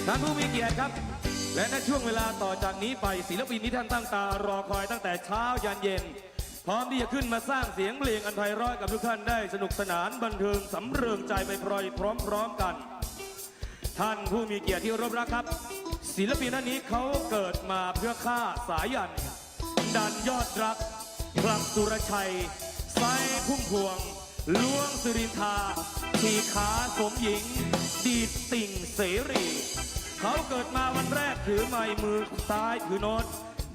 ท่านผู้มีเกียรติครับและในช่วงเวลาต่อจากนี้ไปศิลปินที่ท่านตั้งตารอคอยตั้งแต่เช้ายันเย็นพร้อมที่จะขึ้นมาสร้างเสียงเพลงอันไพเราะกับทุกท่านได้สนุกสนานบันเทิงสำเริงใจไปพร้อมกันท่านผู้มีเกียรติที่เคารพรักครับศิลปินท่านนี้เขาเกิดมาเพื่อฆ่าสายันดันยอดรักกลับสุรชัยไซพุ่มพวงล้วงสิรินทาทีขาสมหญิงดีดติ่งเสรีเขาเกิดมาวันแรกถือไม้มือซ้ายถือโน้ต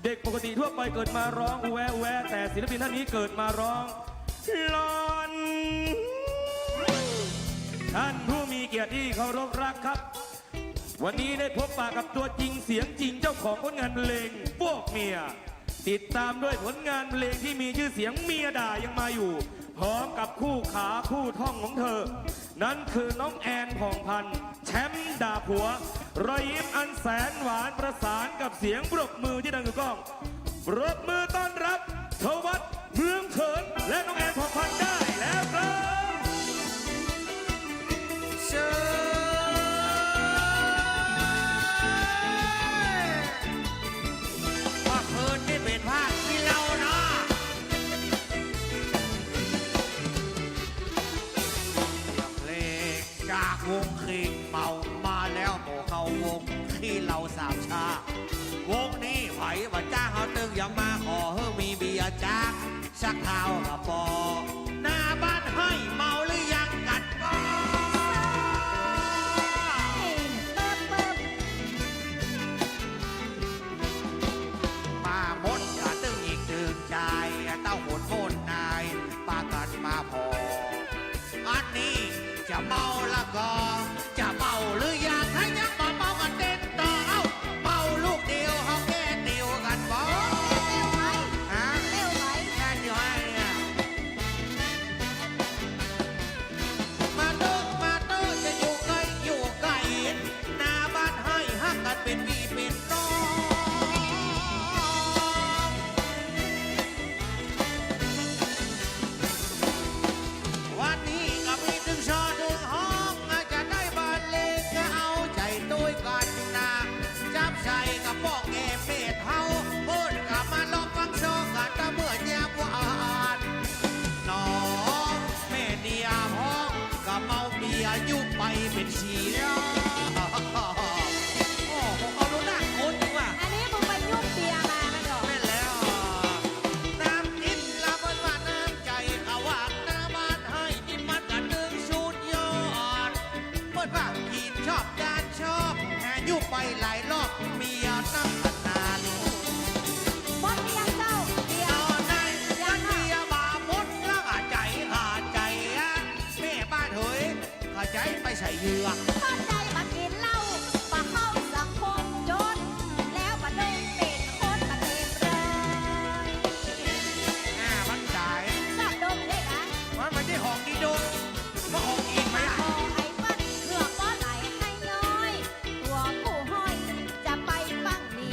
เด็กปกติทั่วไปเกิดมาร้องแวะแต่ศิลปินท่านนี้เกิดมาร้องลอนท่านผู้มีเกียรติที่เคารพรักครับวันนี้ได้พบปะกับตัวจริงเสียงจริงเจ้าของผลงานเพลงพวกเมียติดตามด้วยผลงานเพลงที่มีชื่อเสียงเมียด่ายังมาอยู่พร้อมกับคู่ขาคู่ท่องของเธอนั่นคือน้องแอนผ่องพันธ์แชมป์ด่าผัวรอยยิ้มอันแสนหวานประสานกับเสียงปรบมือที่ดังกึกก้องปรบมือต้อนรับทวัฒน์เมืองเถินและน้องแอนผ่องพันธ์ได้แล้วครับวงคิงเมามาแล้วโตเข้าวงขี้เราสามชาวงนี้ไหวว่าจ้างเขาตึงยังมาขอเฮ้มีเบียร์จ้างชักเท้ากับปอหน้าบ้านให้เมาหรือยังกันบ้ามาหมดกะตึงอีกตึงใจเต้าหมดโคนนายปากันมาพออันนี้จะเมาแล้วก็จะเมาหรือยังถ้ายังมาเมากันเต้นต่อเอ้าเมาลูกเดียวเขาแก้ติวกันบ่ฮะแค่เดียวให้มาเติมจะอยู่ใกล้หน้าบ้านให้ฮักกันเป็นพี่เป็นน้องวันนี้ก็มีถึงชอดึงห้องจะได้บานเลงก็เอาใจตุ้ยกันนะจับใส่กับป้องแง่เม็ดเฮาพูดกับมาลองฟังโชว์กันตะเมื่อยามวานน้องแม่เดียพ้องกับเมาเบียยุบไปเป็นชีโอ้โหเอารู้หน้าคนจริงว่ะอันนี้มึงไปยุ่งเบียร์มาไม่หรอแม่แล้วน้ำกินละบนว่าน้ำใจเอาว่าหน้าบ้านให้นี่มันกันหนึ่งชุดยอดเปิดว่ากินชอบดานชอบแห่ยุบไปหลายรอบเมียนั่งนาน บอสยังเจ้าเบีย ต ร์ อนนั้นมันเมียมาหมดแล้วขาใจแม่บ้านเฮ้ยขาใจไปใส่เหยือก เข้าใจมากินเหล้าปะเข้าสังคมจนแล้วมาดึงเป็นคนมาเต็มเลย มันจ่าย ชอบดมเด็กอ่ะ มันที่ห้องดีดูมาห้องอีกไหมล่ะ ขอให้เปิ้ลเพื่อป้อนไหลให้ย้อยตัวผู้ห้อยจะไปฟังดี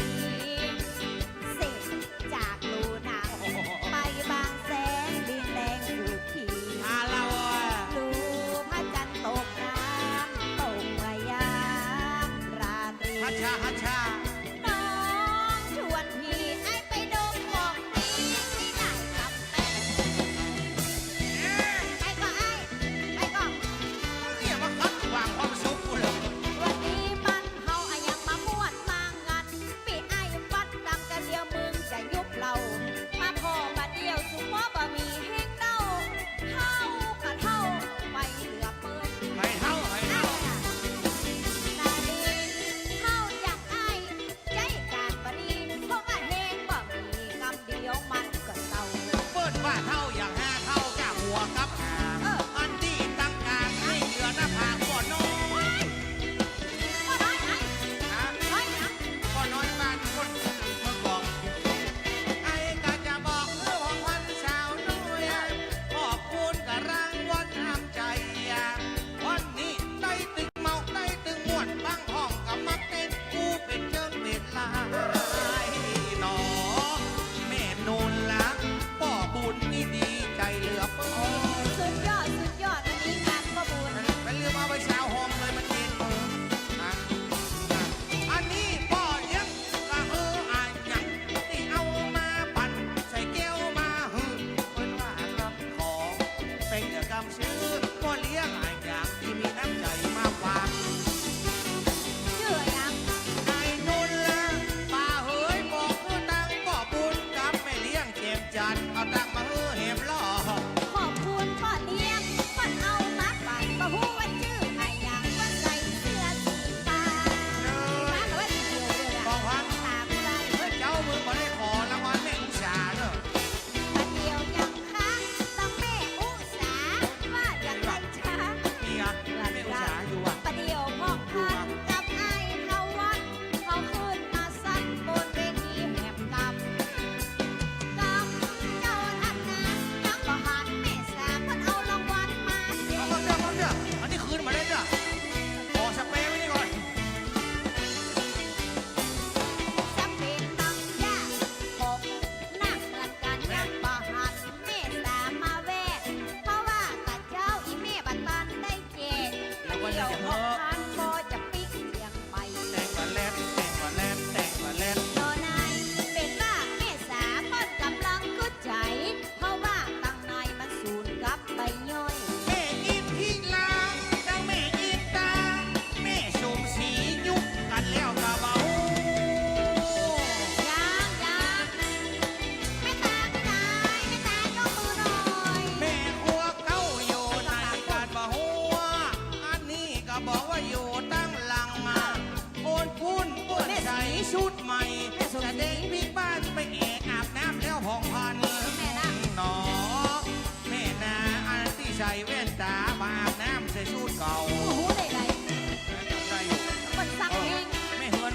เสร็จจากลูนาไปบางแสนดินแดงอยู่ขี่ เราดูพระจันทร์ตกน้ำตก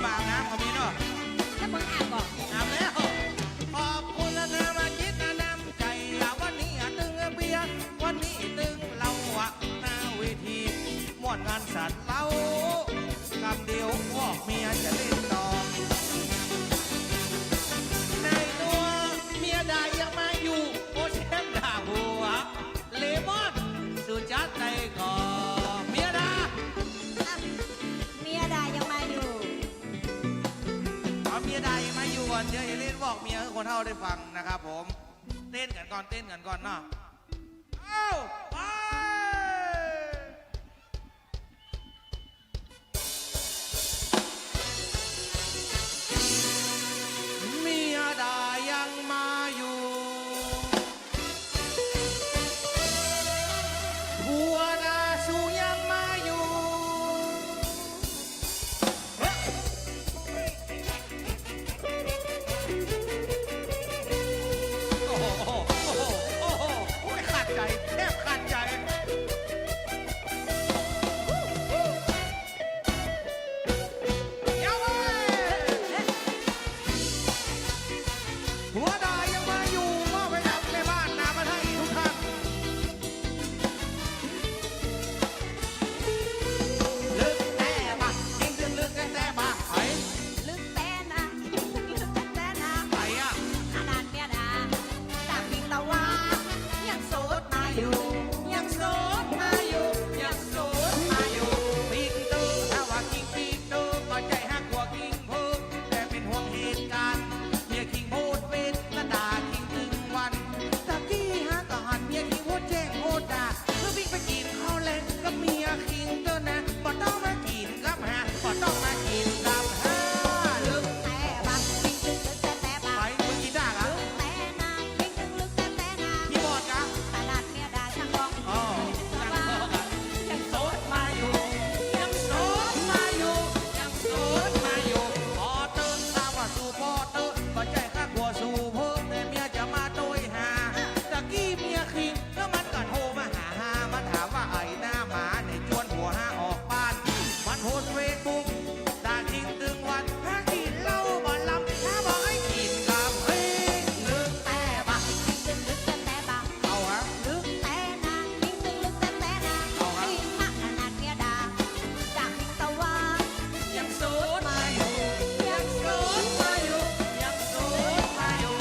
มาอาบน้ำก็มีเนาะ แล้วมึงอ่านบอก อาบแล้วขอบคุณนะมาคิดน้ำใจวันนี้ตึงเบียร์วันนี้ตึงเราอะหน้าเวทีม่วนงานสัตว์เราคำเดียวบอกเมียจะเล่นต่อในตัวเมียได้ยังมาอยู่โอเชฟด่าหัวเลมอนสุจัดใจก่อเมียด่า อ่ะเมียดายังมาอยู่ เอาเมียได้ยังมาอยู่ก่อนเดี๋ยวจะเล่นบอกเมียให้คนเท่าได้ฟังนะครับผมเต้นกันก่อนเต้นกันก่อนเนาะเอ้าไปเมียได้ยังมาอยู่ผัวนาสูยังมาอยู่เฮ้ยโอ้โหโอ้โหโอ้โหโอ้ยขาดใจแทบขาดใจเย้าเว้ย หัวดายยังมาอยู่มอบไปกับแม่บ้านนามาให้ทุกท่านลึกแต่มายิ่งลึกแต่มาไอ้ ลึกแต่นะลึกแต่นะ ไอ้อะ ขนาดเมียดาจากพิงตะวันยังโสดมาอยู่ยังโสดมาอยู่ยังโสดมาอยู่ ปีกตูถ้าว่ากิงปีกตูก็ใจหักกว่ากิงพูดแต่เป็นห่วงเหตุการณ์เมียกิงพูดเป็นและด่ากิงถึงวันตะกี้ฮะก็หันเมียกิงพูดแจ้งพูดด่าเพื่อวิ่งไปกินข้าวเล่นกับเมียกิงเด้อนะบ่ต้องมากินกับฮะบ่ต้องมากินกับฮะลึก แต่บักพิงลึกแต่บั ไป ก มึงกินได้เหรอ ลึกแต่นะพิงลึกแต่นะ คีย์บอร์ดกะ ขนาดเมียดาช่างร้อง อ๋อ ยังโสด มาอยู่ยังโสดมาอยู่ยังโสดมาอยู่พอเติมตามว่าสู่พอเติมก็ใจข้ากลัวสู่เพิ่มแต่เมียจะมาโดยหาตะกี้เมียคิงแล้วมันก็โทรมาหามาถามว่าไอ้หน้าหมาในจวนหัวห้าออกบ้าน มันโพสเฟซบุ๊กด่าคิงตึงวันถ้ากินเหล้าบ่ลำถ้าบอกให้กินกับเฮ้ยลึกแต่บัก พิงลึกแต่บัก เอาฮะ ลึกแต่นะพิงลึกแต่นะ เอาครับ พิงมากขนาดเมียดาจากพิงตะวัน ยังโสดมาอยู่ยังโสดมาอยู่ยังโสดมาอยู่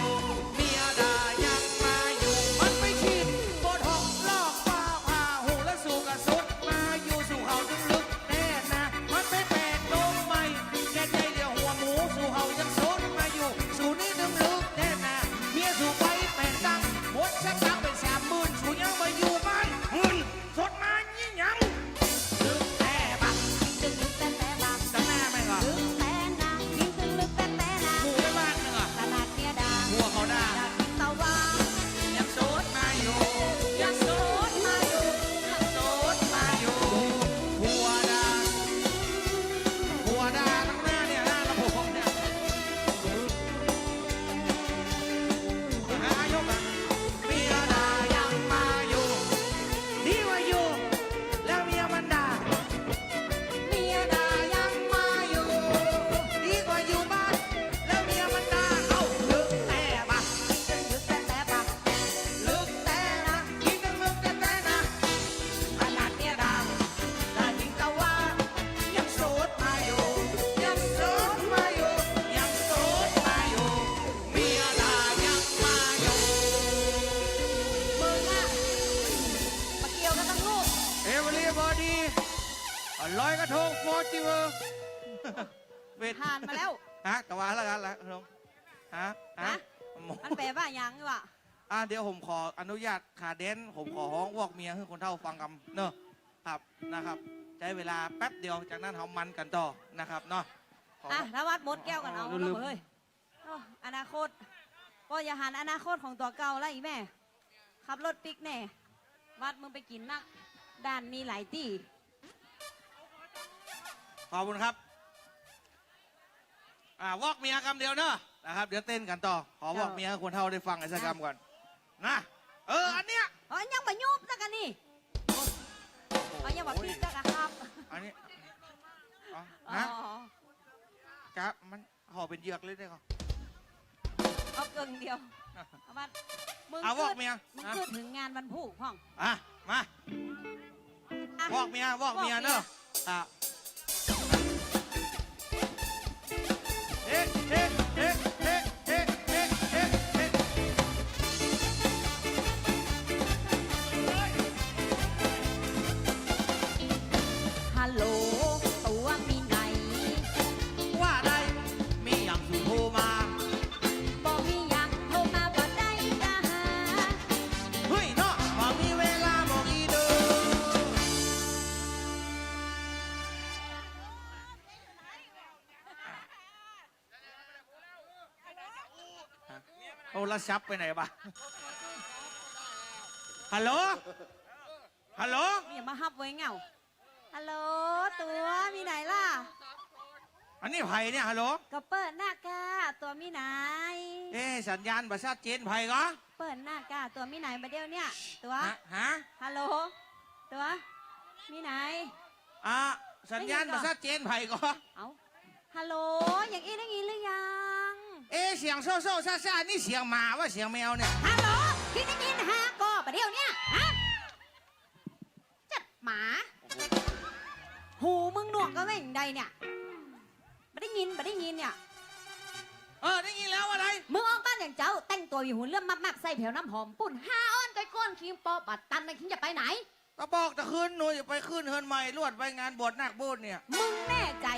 เมียด่ายังมาอยู่มันไม่ชินโบทอกลอกฟ้าผ่าหูและสู่กระสุดมาอยู่สู่เขาจึงลึกแน่นะมันเป็นแปลกโดมใหม่แก่ใจเดียวหัวหมูสู่เขายังโสดมาอยู่สู่นี่ดึงลึกแน่นะเมียสู่ไปแปลงดังหมดสักตังเป็น30,000สู่ยังมาอยู่บ้านเงินสดมายิ่งยังลึกแต่บัก พิงลึกแต่บัก จะแม่ไหมก่อน ลึกแต่นะพิงลึกแต่นะ หมูไม่บ้านหนึ่งอ่ะ ขนาดเมียดา หัวเขาด่า จากพิงตะวัน ยังโสดมาอยู่ยังโสดมาอยู่ยังโสดมาอยู่หัวด่าหัวด่าทั้งหน้าเนี่ยหน้าลำโพงเนี่ยหายกอ่ะเมียด่ายังมาอยู่ดีกว่าอยู่แล้วเมียมันด่าเมียด่ายังมาอยู่ดีกว่าอยู่บ้านแล้วเมียมันด่าเอ้าลึกแต่บัก ลึกแต่บัก ลึกแต่นะยิ่งนึกลึกแต่นะขนาดเมียด่าด่าจริงก็ว่ายังโสดมาอยู่ยังโสดมาอยู่ยังโสดมาอยู่เมียด่ายังมาอยู่ มึงอะมาเกี่ยวกันทั้งลูก Everybody ลอยกระทงโฟจิเวอร์เวท ผ่านมาแล้ว ฮะกะว่าแล้วกันละลงฮะ ฮะ มันแปลว่าหยังวะ เดี๋ยวผมขออนุญาตขาเดนผมขอฮ้องวอกเมียให้คนเท่าฟังกันเนอะครับนะครับใช้เวลาแป๊บเดียวจากนั้นเขามันกันต่อนะครับเนาะขอ อ่ะถ้าวัดมดแก้วกันเอา ลื แล้ว ม เฮ้ยโอ้อนาคตก็อย่าหันอนาคตของตัวเก่าแล้วอีแม่ ขับรถปิกแน่ วัดมึงไปกินนักด้านมีหลายที่ ขอบคุณครับวอกเมียคำเดียวเนอะนะครับเดี๋ยวเต้นกันต่อขอวอกเมียให้คนเท่าได้ฟังไอ้สักคำก่อนนะอันเนี้ย เอ้ยยังมายุบสักกันนี่เอายังมาปิกสักกันครับ อันนี้อ๋อ อ๋ นะ อ จะมันห่อเป็นเหยือกเลยได้ก่อน เอาเกิงเดียวเอาบ้านมึง เอาวอกเมีย มึงขึ้นถึงงานวันผู้พ่อง อ่ะมา อ่ะ วอกเมียเนอะอ่ะเอ๊ะเอ๊ะเอ๊ะเอ๊ะเอ๊ะเอ๊ะเอ๊ะเอ๊ะ ฮัลโหลตัวมีไหน ว่าได้มีอย่างสู่โทรมา บอกมีหยังโทรมาบ่ได้กะหา เฮ้ยเนาะว่ามีเวลาบอกอีเด้อโทรศัพท์ไปไหนบ้าฮัลโหลฮัลโหล มีอย่ามาฮับไว้เหงาฮัลโหลตัวมีไหนล่ะ อันนี้ไผ่เนี่ยฮัลโหล ก็เปิดหน้ากาตัวมีไหน เอ๊ะสัญญาณประชาเจนไผ่ก็ เปิดหน้ากาตัวมีไหนมาเดียวเนี่ยตัว ฮะ ฮัลโหลตัวมีไหน อ่ะสัญญาณประชาเจนไผ่ก็ เอาฮัลโหลอย่างอีได้ยินหรือยัง เอ๊ะเสียงโซ่โซ่ซ่าซ่านี่เสียงหมาว่าเสียงแมวเนี่ย ฮัลโหลพี่ได้ยินฮะก็ประเดี๋ยวเนี่ยฮะจัดหมา หูมึงหนวกก็ไม่อย่างใดเนี่ยไม่ได้ยินเนี่ย ได้ยินแล้วอะไร มึงออกบ้านอย่างเจ้าแต่งตัวอยู่หุ่นเลื่อมมากๆใส่แผ่วน้ำหอมปุ่นห้าอ้อนก้อยก้นครีมปอบัดตันนะคิงจะไปไหน ก็บอกแต่คืนหนูจะไปขึ้นเฮินใหม่ลวดไปงานบวชนาคโบสถ์เนี่ย มึงแน่ใจ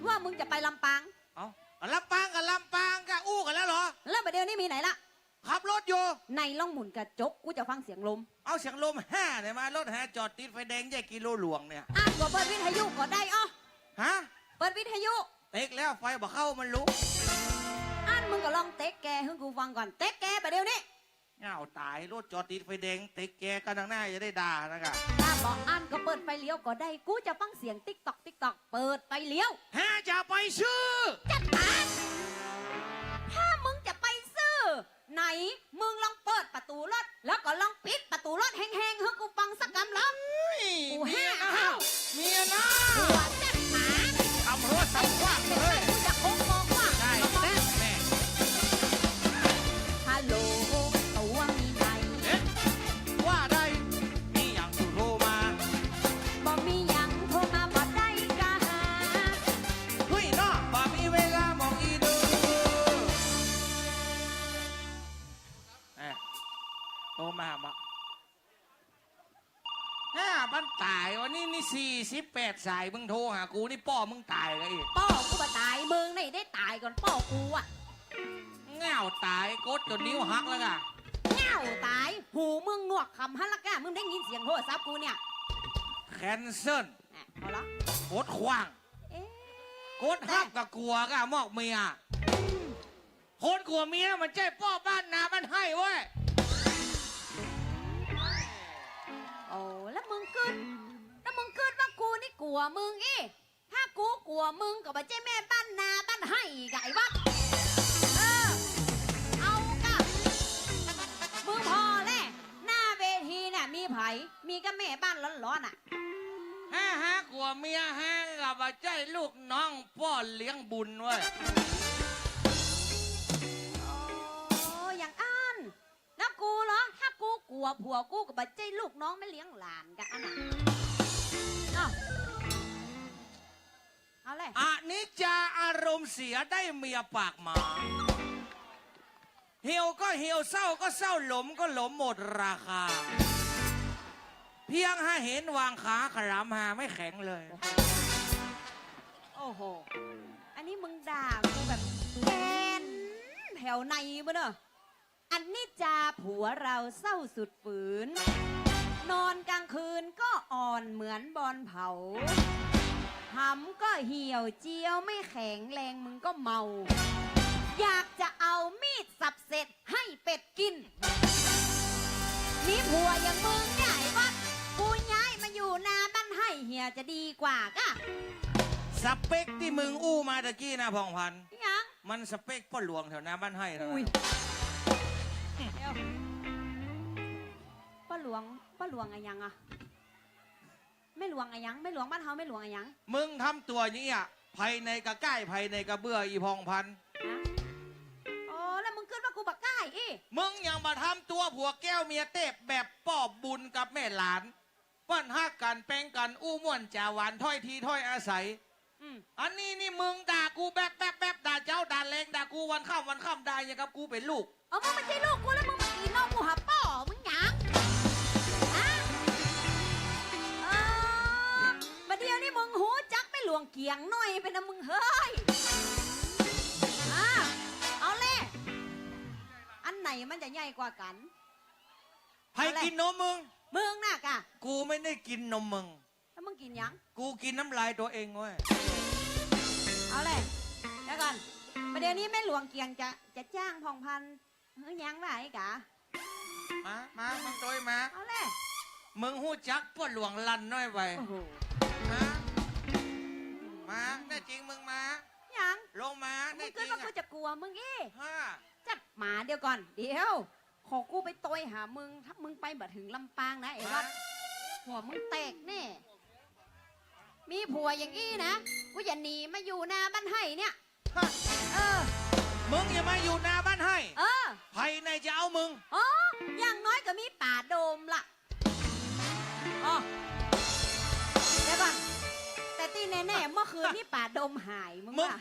ว่ามึงจะไปลำปาง เอาลำปางกับลำปางกับอู้กันแล้วเหรอ แล้วประเดี๋ยวนี้มีไหนล่ะ ขับรถอยู่ ในล่องหมุนกระจกกูจะฟังเสียงลม เอาเสียงลมห้าเนี่ยมารถแห่จอดติดไฟแดงแยกกิโลหลวงเนี่ย อ่านกว่าเปิดวิทยุก็ได้อ้อ ฮะ เปิดวิทยุ เต็กแล้วไฟบ่เข้ามันลุก อ่านมึงก็ลองเต๊กแกให้กูฟังก่อนเต๊กแกประเดี๋ยวนี้ เงาตายรถจอดติดไฟแดงเต็กแกกันทางหน้าจะได้ด่านะครับ ถ้าบอกอ่านก็เปิดไฟเลี้ยวก็ได้กูจะฟังเสียงติ๊กตอกเปิดไฟเลี้ยว ฮะจะไปชื่อ จัดการถ้ามึงจะไปซื้อ ไหนมึงลองเปิดประตูรถแล้วก็ลองปิดประตูรถแห้งๆให้กูฟังสักคำแล้ว กูห้าเข้า เมียนะ หัวจัดหมา ทำรถทำกว้างเลย กูจะโค้งมองว่า ใช่แม่แม่ ฮัลโหลตัวมีไหน เอ๊ะว่าได้มีอย่างสู่โทรมา บอกมีหยังโทรมาบอกได้กะหา เฮ้ยเนาะบ่มีเวลาบอกอีเด้อโทรมาบ่มันตายวันนี้นี่48สายมึงโทรหากูนี่ป้อมึงตายเลยอีก ป้อกูมาตายมึงนี่ได้ตายก่อนป้อกูอ่ะ เงาตายกดจนนิ้วหักแล้วก่ะ เง่าตาย หูมึงหนวกคำฮัลละกะมึงได้ยินเสียงโทรศัพท์กูเนี่ย แคนเซิล เอาละ กดขว้าง เอ๊ะ กดหักกับกลัวก่ะมอกเมียคนกลัวเมียมันใจป้อบ้านนาบ้านให้เว้ย โอ้แล้วมึงขึ้นว่ากูนี่กลัวมึงอีถ้ากูกลัวมึงก็บ่ใช่แม่บ้านนาบ้านให้ไงวะเอากะมึงพอแล้วหน้าเวทีเนี่ยมีไผมีก็แม่บ้านร้อนๆอ่ะ ฮะกลัวเมียฮะกับใจลูกน้องป้อเลี้ยงบุญเว้ย โอ้อย่างอันแล้วกูเหรอถ้ากูกลัวผัวกูก็บ่ใช่ลูกน้องไม่เลี้ยงหลานกันอันน่ะเอาเลย อันนี้จะอารมณ์เสียได้เมียปากหมาเหี่ยวก็เหี่ยวเศร้าก็เศร้าหลมก็หลมหมดราคา เพียงหาเห็นวางขาขรามหาไม่แข็งเลย โอ้โหอันนี้มึงด่ากูแบบแกนแถวในบ่เนอะอันนี้จาผัวเราเศร้าสุดฝืน นอนกลางคืนก็อ่อนเหมือนบอลเผาหำก็เหี่ยวเจียวไม่แข็งแรงมึงก็เมา อยากจะเอามีดสับเสร็จให้เป็ดกิน มีผัวอย่างมึงใหญ่วัดกูย้ายมาอยู่นาบ้านให้เฮียจะดีกว่าก็ สเปคที่มึงอู้มาตะกี้นะพองพันธุ์ ยัง มันสเปคพ่อหลวงแถวหน้าบ้านให้เท่า อุ้ย นั้น เดี๋ยวป้าหลวงอะยังอะไม่หลวงอะยังไม่หลวงบ้านเฮาไม่หลวงอะยัง มึงทำตัวอย่างนี้อ่ะ ภายในกระก้ายภายในกระเบื้ออีพองพันธุ์ ฮะโอ้แล้วมึงขึ้นว่ากูบักก้ายอี มึงยังมาทำตัวผัวแก้วเมียเตบแบบป้อบบุญกับแม่หลานปั้นฮักกันแป้งกันอู้ม่วนจ่าหวานถ้อยทีถ้อยอาศัย อืม อันนี้นี่มึงด่ากูแบบด่าเจ้าด่าแรงด่ากูวันค่ำด่าอย่างกับกูเป็นลูก เอามึงไม่ใช่ลูกกูแล้วมึงมากินนมกูหาป่อมึงหยังฮะเออมาเดียวนี่มึงหูจักไม่หลวงเกียงหน่อยเป็นนะมึงเฮ้ยอ่ะเอาเลยอันไหนมันจะใหญ่กว่ากัน ให้กินนมมึง มึงน่ะกะ กูไม่ได้กินนมมึง แล้วมึงกินหยัง กูกินน้ำลายตัวเองเว้ย เอาเลยเดี๋ยวก่อนประเดี๋ยวนี้แม่หลวงเกียงจะจ้างพองพันธุ์เฮ้ยยังไงกะ มามึงโดยมา เอาเลย มึงหู้จักพ่อหลวงลันน้อยไป โอ้โห มาแน่จริงมึงมา ยัง ลงมา มึ แน่ ง จ คิ ริ ด ง ว่ากู อ่ะ จะกลัวมึงอี้ ฮ่า จัดหมาเดี๋ยวก่อน เดี๋ยวขอกูไปโตยหามึง ถ้ามึงไปบ่ถึงลำปางนะไอ้วัดหัวมึงแตกแน่มีผัวอย่างอี้นะกูอย่าหนีมาอยู่หน้าบ้านให้เนี่ย ฮ่า เออ มึงอย่ามาอยู่หน้าบ้านให้ เออ ภายในจะเอามึง อ๋ออย่างน้อยก็มีป่าโดมล่ะอ๋อเดี๋ยวก่อนแต่ที่แน่ๆเมื่อคืนนี่ป่าโดมหายมึง มึง ว่า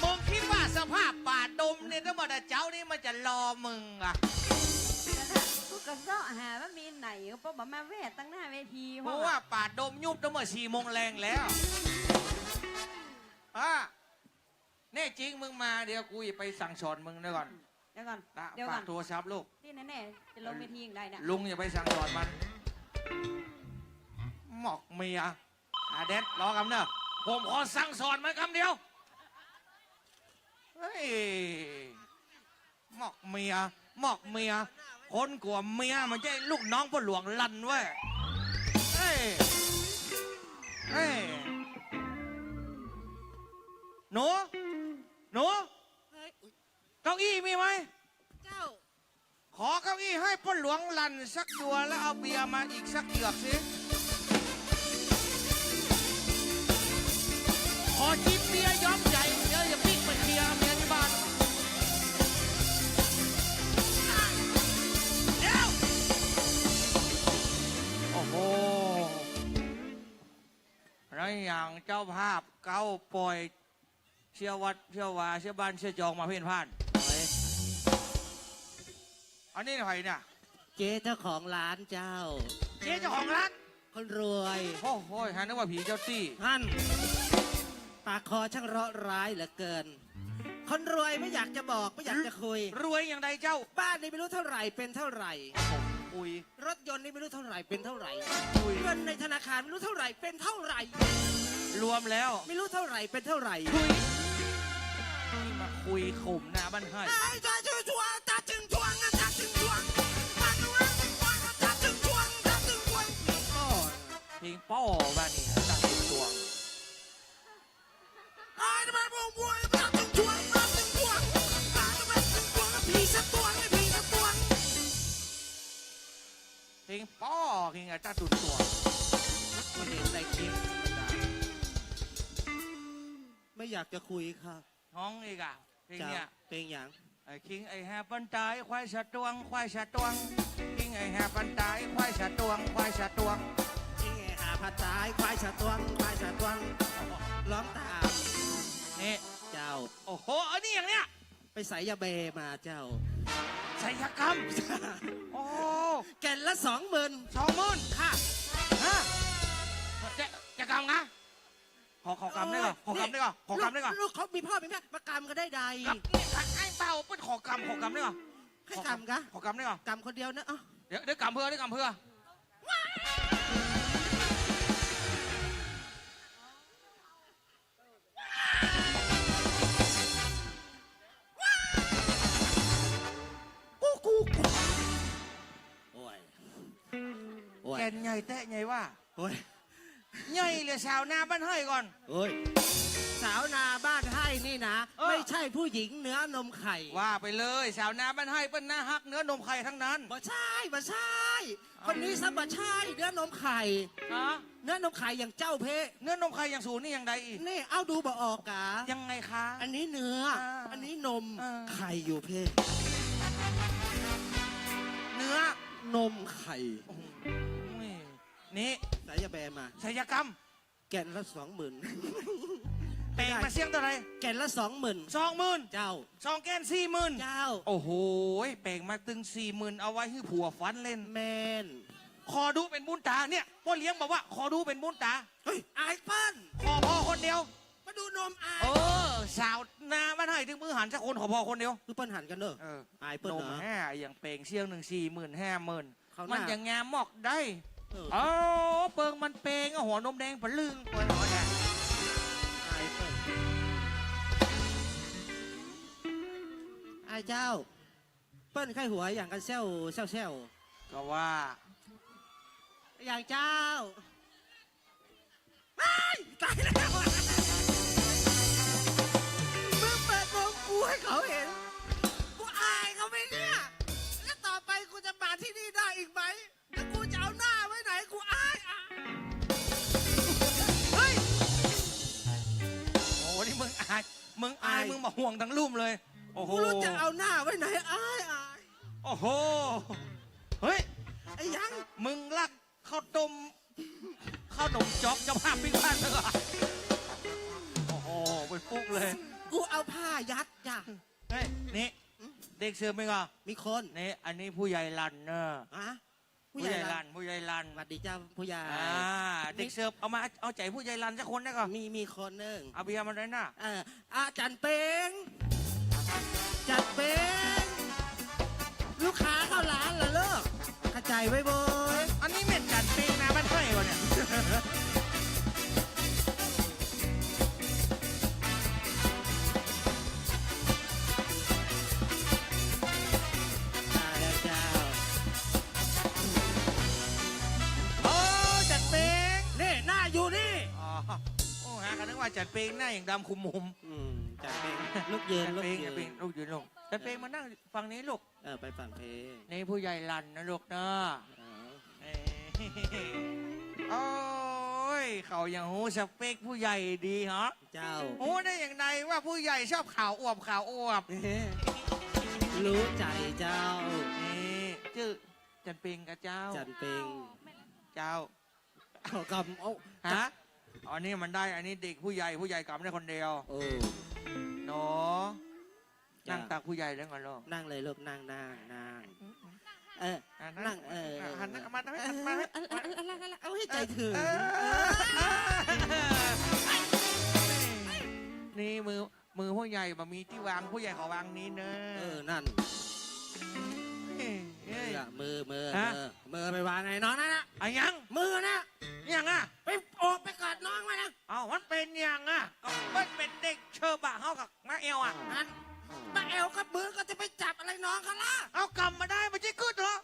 มึงคิดว่าสภาพป่าดมเนี่ยถ้ามาแต่เจ้านี่มันจะรอมึงอ่ะ กูก็เสาะหาว่ามีไหนเพราะบอกมาเวทตั้งหน้าเวที เพราะว่าป่าดมยุบตั้งแต่4 โมงแรงแล้วอ่ะแน่จริงมึงมาเดี๋ยวกูจะไปสั่งสอนมึงนะก่อน เดี๋ยวก่อน นะ เดี๋ยว ฝา ก่อก น โทรศัพท์ลูก ที่แน่ๆจะลงเวทีอย่างไรเนี่ย ลุงอย่าไปสั่งสอนมัน หมอกเมียเด็ดรอคำเนอะผมขอสั่งสอนมันคำเดียว เฮ้ย หมอกเมีย คนกลัวเมียมันจะลูกน้องพ่อหลวงลันเว้ย เฮ้ย เฮ้ย หนูเก้าอี้มีไหม เจ้า ขอเก้าอี้ให้พ่อหลวงลันสักตัวแล้วเอาเบียร์มาอีกสักเหยือกสิ ขอจิ้มเบียร์ย้อมใจเดี๋ยวอย่าพลิกไปเคลียร์เมียที่บ้านเดี๋ยวโอ้โหไรอย่างเจ้าภาพเก้าปล่อยเชื่อวัดเชื่อวาเชื่อบ้านเชื่อจองมาเพ่นพ่านอันนี้ใครเนี่ย เจ๊เจ้าของร้านเจ้า เจ๊เจ้าของร้าน คนรวย โอ้โหฮะนึกว่าผีเจ้าตี้ ท่านปากคอช่างเราะร้ายเหลือเกิน คนรวยไม่อยากจะบอกไม่อยากจะคุย รวยอย่างใดเจ้า บ้านนี่ไม่รู้เท่าไหร่เป็นเท่าไหร่ ผมคุย รถยนต์นี่ไม่รู้เท่าไหร่เป็นเท่าไหร่ คุย เงินในธนาคารไม่รู้เท่าไหร่เป็นเท่าไหร่ รวมแล้ว ไม่รู้เท่าไหร่เป็นเท่าไหร่ คุยนี่มาคุยข่มหน้าบ้านให้ ไอ้จ้าจูจวงจ้าจึงจวงจ้าจึงจวงจ้าจึงจวงจ้าจึงจวงจ้าจึงจวงโอ้ เพลงป้อบ้านนี้ตัดตัว ไอ้ทำไมผมป่วยจ้าจึงจวงจ้าจึงจวงจ้าทำไมจึงจวงพี่สักตัวพี่สักตัว เพลงป้อเพลงตัดตัว คนเห็นในคลิปไม่อยากจะคุยค่ะ น้องอีกอ่ะเพลงเนี้ย เพลงอย่าง ไอ้คิงไอ้แฮปันตายควายสะตวงควายสะตวงคิงไอ้แฮปันตายควายสะตวงควายสะตวง ที่ไงหาผัดตายควายสะตวงควายสะตวงร้องตาม นี่ เจ้า โอ้โหอันนี้อย่างเนี้ย ไปใส่ยาเบมาเจ้า ศัลยกรรมโอ้ แก่นละ20,000 20,000ค่ะฮะจะกรรมนะขอกรรมได้ก่อนขอกรรมได้ก่อนขอกรรมได้ก่อน ลูกเขามีพ่อมีแม่มากรรมก็ได้ใด กับนี่ไอ้เป่าเป็นขอกรรมได้ก่อน ให้กรรมกะ ขอกรรมได้ก่อน กรรมคนเดียวนะเอ้า เดี๋ยวกรรมเพื่อได้กรรมเพื่อกูโอ้ยโอ้ย แกนใหญ่แตะใหญ่ว่า โอ้ย ใหญ่เลยสาวหน้าบ้านให้ก่อน โอ้ยสาวนาบ้านให้ นี่นะ เออ ไม่ใช่ผู้หญิงเนื้อนมไข่ ว่าไปเลยสาวนาบ้านให้เปิ้นหน้าฮักเนื้อนมไข่ทั้งนั้น บ่ใช่บ่ใช่ คนนี้ซะบ่ใช่เนื้อนมไข่ ฮะ เนื้อนมไข่อย่างเจ้าเพ เนื้อนมไข่อย่างสูงนี่อย่างใดอีก นี่เอาดูบ่ออกกะ ยังไงคะ อันนี้เนื้อ อันนี้นม อ่า ไข่อยู่เพ เนื้อน มไข่ นี่ สายแบมา ศัลยกรรม แก่นละ20,000 เป่งมาเสี่ยงตัวไหน แก่นละ20,000 20,000 เจ้า สองแกน40,000 เจ้า โอ้โหเป่งมาตึง40,000เอาไว้ให้ผัวฟันเล่น แมน ขอดูเป็นบุญตาเนี่ยพ่อเลี้ยงบอกว่าขอดูเป็นบุญตา เฮ้ยอายเปิ้ล ขอพ่อคนเดียว มาดูนมอาย เออสาวนาบ้านให้ถึงมือหันสักคนขอพ่อคนเดียว คือเปิ้ลหันกันเด้อ เออ อายเปิ้ล นม เหรอ แห่อย่างเป่งเสี่ยง1 40,000 50,000 เขาห มัน น้า อย่างงามหมอกได้ เออ เอาเปิงมันเป่งเอาหัวนมแดงปะลึงปะหน่อยเนี่ย อายเปิ้ลอายเจ้า เปิ้ลไข้หัวอย่างกันเซลเซล ก็ว่า อย่างเจ้าอ้ายตายแล้วมึงเปิดวงกูให้เขาเห็น กูอายเขาไหมเนี่ย แล้วต่อไปกูจะมาที่นี่ได้อีกไหมแล้วกูจะเอาหน้าไว้ไหน กูอายอ่ะเฮ้ย โอ้นี่มึงอายมึงมาห่วงทั้งลุ่มเลยโอ้โห กูรู้จะเอาหน้าไว้ไหนอายอาย โอ้โหเฮ้ย ไอ้ยัง มึงรักข้าวต้มข้าวหนมจ๊อกจะพาปิ้งบ้านเลยเหรอโอ้โหเป็นปุ๊กเลย กูเอาผ้ายัดจ้ะ เฮ้ยนี่เด็กเสือไหมก็ มีคน นี่อันนี้ผู้ใหญ่ลันเนอะ อะผู้ ผู้ ให ให ญ่ ญ่ ละ ลันผู้ใหญ่ลัน สวัสดีจ้าผู้ใหญ่ เด็กเสิร์ฟเอามาเอาใจผู้ใหญ่ลันสักคนได้ก่อน มีคนหนึ่ง เอาเบียร์มาเลยนะ จันเป็งจันเป็งลูกค้าเข้าร้านเหรอลูกกระจายไว้บย อันนี้เหม็นจัดปีนะมันเท่ยวะเนี่ย มาแล้วเจ้า โอ้จัดเปง นี่หน้าอยู่นี่ อ๋อโอ้หากันนึกว่าจัดเปงหน้าอย่างดำคุมมุม จันเป็งลูกยืน จัด ลูก เปง ยื จัดเปง น ลูกยืนลงจัดเปงมานั่งฝั่งนี้ลูก ไปฝั่งเพลง นี่ผู้ใหญ่ลันนะลูกเนาะ เอ้ยโอ้ยเขาอย่างหูสเปกผู้ใหญ่ดีฮะ เจ้า หูได้อย่างไรว่าผู้ใหญ่ชอบข่าวอวบข่าวอวบ รู้ใจเจ้า นี่ชื่อจันเปงกับเจ้า จันเป็ง เจ้า เอากำเอา ฮะอันนี้มันได้อันนี้เด็กผู้ใหญ่กลับได้คนเดียว โอ้ หนอ จ้ะ นั่งตักผู้ใหญ่แล้วก่อนลูก นั่งเลยลูกนั่งนั่งหันมาทำไม เอาให้ใจถึง นี่มือผู้ใหญ่บะมีที่วางผู้ใหญ่ขอวางนี้เนอะ นั่น เฮ้ย มือ ฮะ มือไปวางไงน้องนั่นนะ อะยัง มือนะ ยังอ่ะ ไปโอบไปกอดน้องไว้นะ เอ้ามันเป็นยังอ่ะก็มันเป็นเด็กเชอร์บะเฮากับแม่เอวอ่ะ นั่นมาแอลกับมือก็จะไปจับอะไรน้องเขาล่ะ เอากำมาได้มันจะกึดเหรอ